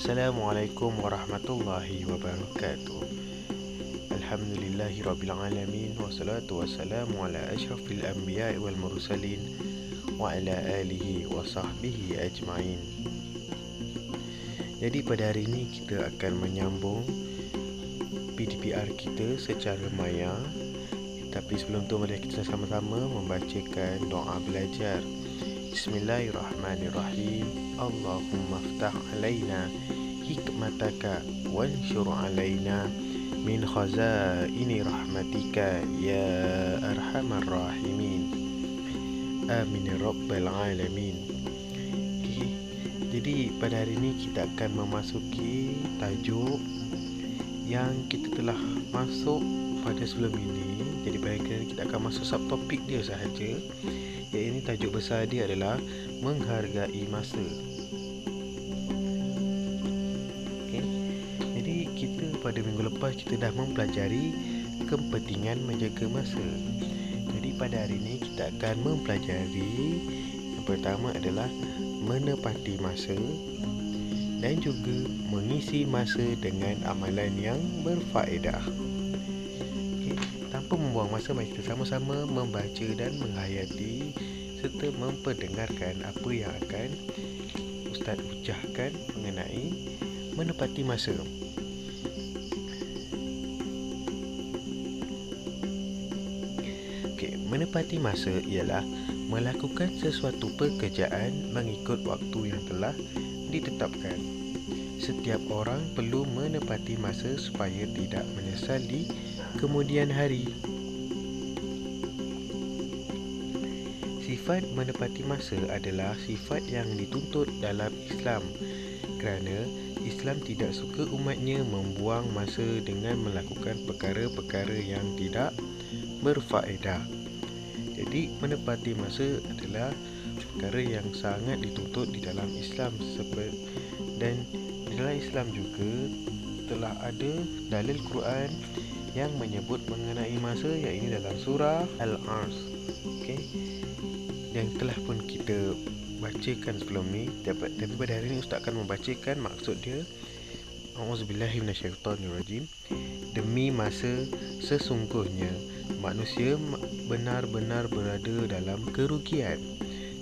Assalamualaikum warahmatullahi wabarakatuh. Alhamdulillahirrabbilalamin. Wassalatu wassalamu ala ashrafil anbiya wal mursalin wa ala alihi wa sahbihi ajma'in. Jadi pada hari ini kita akan menyambung PDPR kita secara maya. Tapi sebelum tu mari kita sama-sama membacakan doa belajar. Bismillahirrahmanirrahim. Allahumma aftah alaina hikmataka wanshur alaina min khazaini rahmatika ya arhamar rahimin. Amin ya rabbal alamin. Okay. Jadi pada hari ini kita akan memasuki tajuk yang kita telah masuk pada sebelum ini. Jadi pada kali ini kita akan masuk subtopik dia sahaja. Ini tajuk besar dia adalah menghargai masa. Okay. Jadi kita pada minggu lepas kita dah mempelajari kepentingan menjaga masa. Jadi pada hari ini kita akan mempelajari yang pertama adalah menepati masa dan juga mengisi masa dengan amalan yang berfaedah. Tanpa membuang masa, mari kita sama-sama membaca dan menghayati serta memperdengarkan apa yang akan Ustaz ucapkan mengenai menepati masa. Menepati masa ialah melakukan sesuatu pekerjaan mengikut waktu yang telah ditetapkan. Setiap orang perlu menepati masa supaya tidak menyesal di kemudian hari. Sifat menepati masa adalah sifat yang dituntut dalam Islam kerana Islam tidak suka umatnya membuang masa dengan melakukan perkara-perkara yang tidak berfaedah. Jadi menepati masa adalah perkara yang sangat dituntut di dalam Islam, dan di dalam Islam juga telah ada dalil Quran yang menyebut mengenai masa, iaitu dalam surah Al-Ars. Yang telah pun kita bacakan sebelum ni. Tapi pada hari ini Ustaz akan membacakan maksud dia. A'udzubillahi minasyaitonirrajim. Demi masa sesungguhnya manusia benar-benar berada dalam kerugian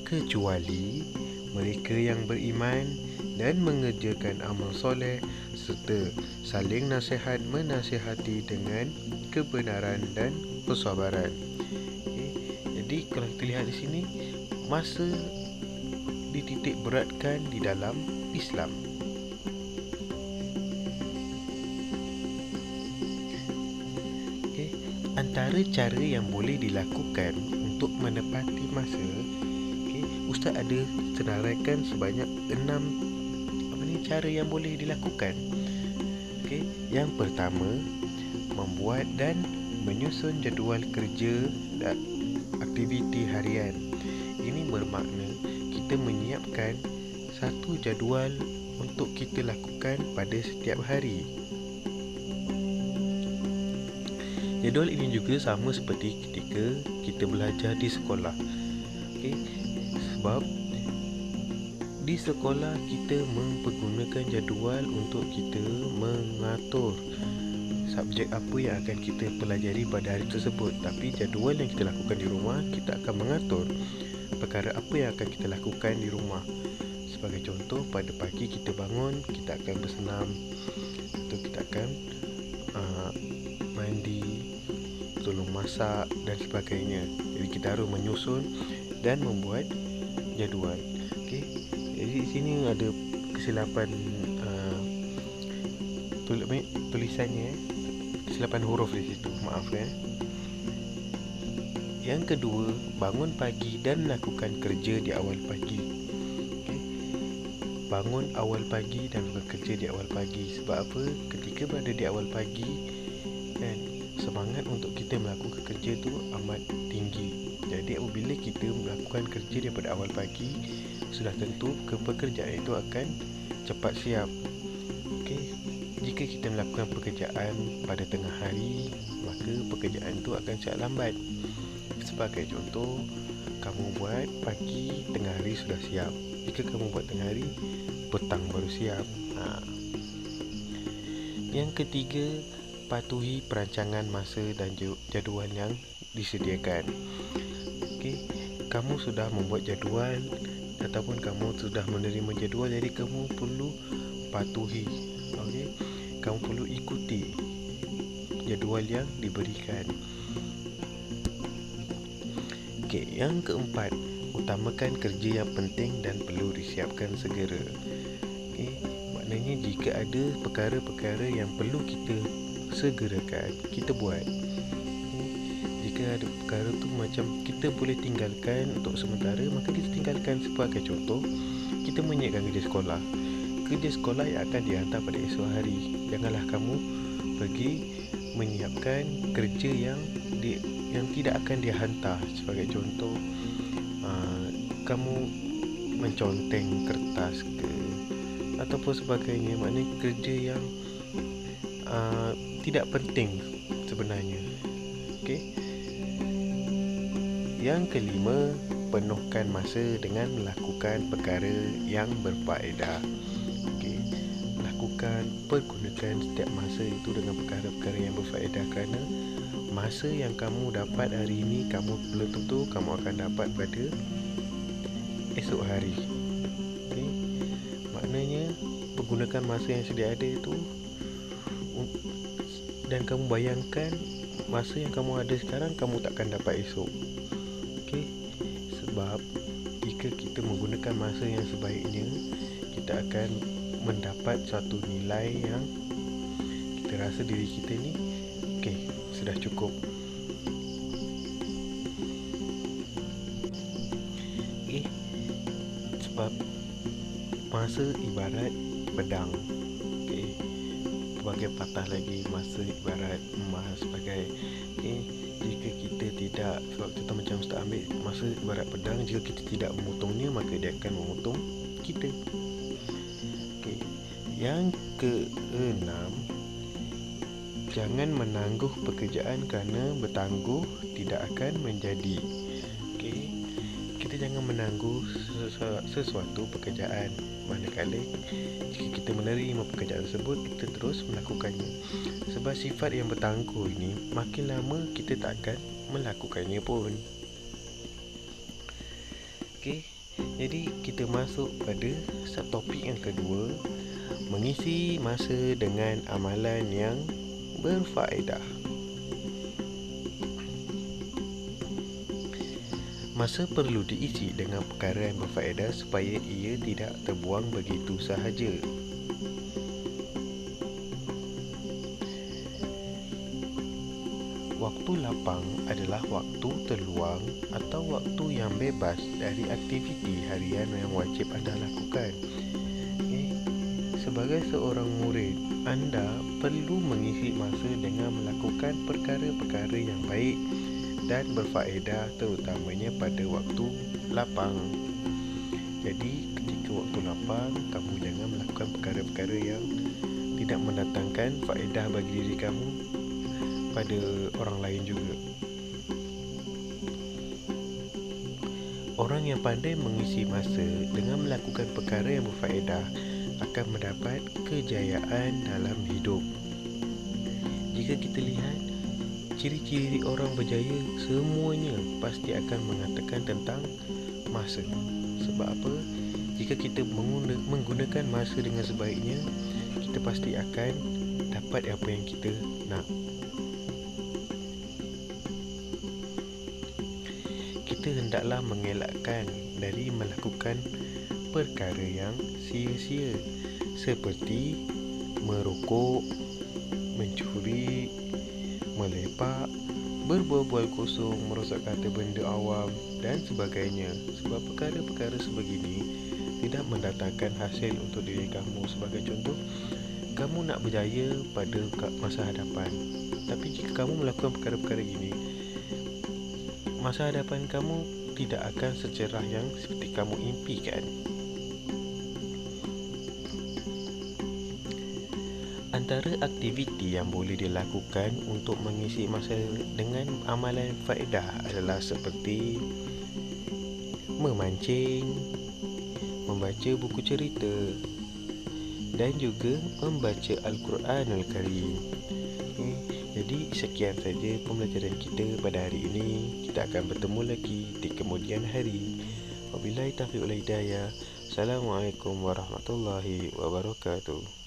kecuali mereka yang beriman dan mengerjakan amal soleh serta saling nasihat menasihati dengan kebenaran dan kesabaran. Jadi kalau kita lihat di sini, masa dititik beratkan di dalam Islam. Antara cara yang boleh dilakukan untuk menepati masa, Ustaz ada senaraikan sebanyak 6 cara yang boleh dilakukan. Yang pertama, membuat dan menyusun jadual kerja dan aktiviti harian. Ini bermakna kita menyiapkan satu jadual untuk kita lakukan pada setiap hari. Jadual ini juga sama seperti ketika kita belajar di sekolah. Sebab di sekolah kita mempergunakan jadual untuk kita mengatur subjek apa yang akan kita pelajari pada hari tersebut. Tapi jadual yang kita lakukan di rumah, kita akan mengatur perkara apa yang akan kita lakukan di rumah. Sebagai contoh, pada pagi kita bangun, kita akan bersenam, atau kita akan mandi, tolong masak dan sebagainya. Jadi kita harus menyusun dan membuat jadual. Jadi di sini ada kesilapan tulisannya, kesilapan huruf di situ, maaf ya. Yang kedua, bangun pagi dan lakukan kerja di awal pagi. Bangun awal pagi dan lakukan kerja di awal pagi. Sebab apa? Ketika berada di awal pagi, semangat untuk kita melakukan kerja tu amat tinggi. Jadi apabila kita melakukan kerja daripada awal pagi, sudah tentu pekerjaan itu akan cepat siap. Jika kita melakukan pekerjaan pada tengah hari, maka pekerjaan itu akan sangat lambat. Sebagai contoh, kamu buat pagi, tengah hari sudah siap. Jika kamu buat tengah hari, petang baru siap. Yang ketiga, patuhi perancangan masa dan jadual yang disediakan. Okey, kamu sudah membuat jadual ataupun kamu sudah menerima jadual, jadi kamu perlu patuhi. Okey, kamu perlu ikuti jadual yang diberikan. Okey, yang keempat, utamakan kerja yang penting dan perlu disiapkan segera. Okey, maknanya jika ada perkara-perkara yang perlu kita segerakan, kita buat. Jika ada perkara tu macam kita boleh tinggalkan untuk sementara, maka kita tinggalkan. Sebagai contoh, kita menyiapkan kerja sekolah. Kerja sekolah yang akan dihantar pada esok hari. Janganlah kamu pergi menyiapkan kerja yang tidak akan dihantar. Sebagai contoh, kamu menconteng kertas ke ataupun sebagainya. Maknanya kerja yang tidak penting sebenarnya. Okey. Yang kelima, penuhkan masa dengan melakukan perkara yang berfaedah. Okey. Pergunakan setiap masa itu dengan perkara-perkara yang berfaedah, kerana masa yang kamu dapat hari ini kamu belum tentu kamu akan dapat pada esok hari. Okey. Maknanya pergunakan masa yang sedia ada itu, dan kamu bayangkan masa yang kamu ada sekarang kamu takkan dapat esok. Okey. Sebab jika kita menggunakan masa yang sebaiknya, kita akan mendapat satu nilai yang kita rasa diri kita ni okey, sudah cukup. Sebab masa ibarat pedang. Okey. Sebagai patah lagi, masa ibarat emas. Sebagai jika kita tidak, sebab kita macam Ustaz ambil masa ibarat pedang, jika kita tidak memotongnya, maka dia akan memotong kita. Okey. Yang keenam, jangan menangguh pekerjaan kerana bertangguh tidak akan menjadi. Okey. Kita jangan menangguh sesuatu pekerjaan. Manakala jika kita menerima pekerjaan tersebut, kita terus melakukannya. Sebab sifat yang bertangguh ini, makin lama kita tak akan melakukannya pun. Okey. Jadi kita masuk pada subtopik yang kedua, mengisi masa dengan amalan yang berfaedah. Masa perlu diisi dengan perkara yang berfaedah supaya ia tidak terbuang begitu sahaja. Waktu lapang adalah waktu terluang atau waktu yang bebas dari aktiviti harian yang wajib anda lakukan. Sebagai seorang murid, anda perlu mengisi masa dengan melakukan perkara-perkara yang baik dan berfaedah, terutamanya pada waktu lapang. Jadi ketika waktu lapang, kamu jangan melakukan perkara-perkara yang tidak mendatangkan faedah bagi diri kamu pada orang lain juga. Orang yang pandai mengisi masa dengan melakukan perkara yang berfaedah akan mendapat kejayaan dalam hidup. Jika kita lihat ciri-ciri orang berjaya, semuanya pasti akan mengatakan tentang masa. Sebab apa? Jika kita menggunakan masa dengan sebaiknya, kita pasti akan dapat apa yang kita nak. Kita hendaklah mengelakkan dari melakukan perkara yang sia-sia, seperti merokok, mencuri, melepak, berbual-bual kosong, merosak harta benda awam dan sebagainya. Sebab perkara-perkara sebegini tidak mendatangkan hasil untuk diri kamu. Sebagai contoh, kamu nak berjaya pada masa hadapan, tapi jika kamu melakukan perkara-perkara gini, masa hadapan kamu tidak akan secerah yang seperti kamu impikan. Antara aktiviti yang boleh dilakukan untuk mengisi masa dengan amalan faedah adalah seperti memancing, membaca buku cerita, dan juga membaca Al-Quranul Karim. Okay. Jadi sekian saja pembelajaran kita pada hari ini. Kita akan bertemu lagi di kemudian hari. Wabillahi taufiq wal hidayah. Assalamualaikum warahmatullahi wabarakatuh.